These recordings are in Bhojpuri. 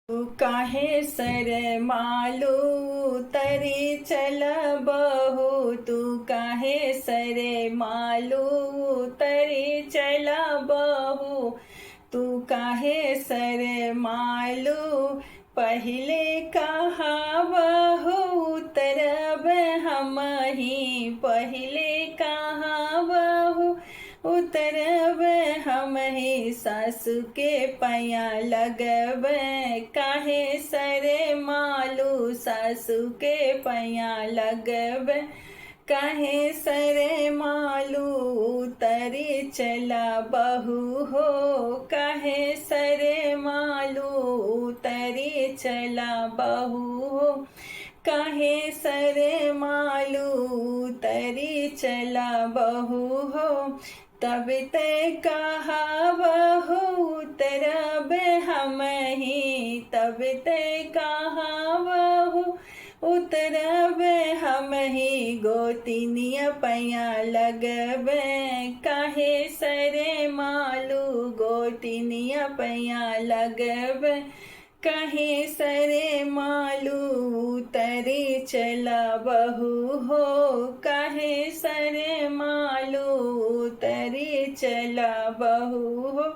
तू काहे सर मालू तरी चल बहू। तू काहे सर मालू तरी चल बहू। तू काहे सर मालू पहले कहा बहू तरब हम ही। पहले कहा बहू उतरब हम ही। सासु के पैया लगब काहे सरे मालू। सासु के पैया लगब काहे सरे मालू। उतरी चला बहू हो काहे सरे मालू। उतरी चला बहू हो काहे सरे मालू। उतरी चला बहू हो तब ते कहा बहू उतरब हम ही। तब ते कहा बहू उतरब हम ही। गोतिनिया पैया लगब काहे सरे मालू। गोतिनिया पैया लगब काहे सरे मालू। उतरी चला बहू हो काहे सरे मालू। उतरी चला बहू हो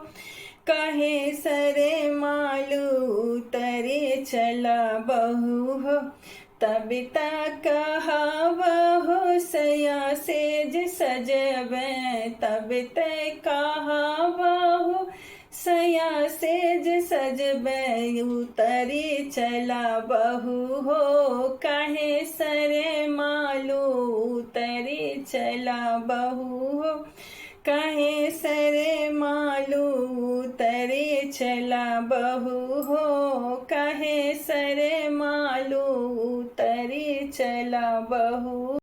काहे सरे मालू। उतरी चला बहू हो तब तक कहा बहू सया सेज सजब। तब तक कहा बहू सया सेज सजब। उतरी चला बहू हो काहे सरे मालू। उतरी चला बहू हो काहे सरे मालू। उतरी चला बहू हो काहे सरे मालू। उतरी चला बहू।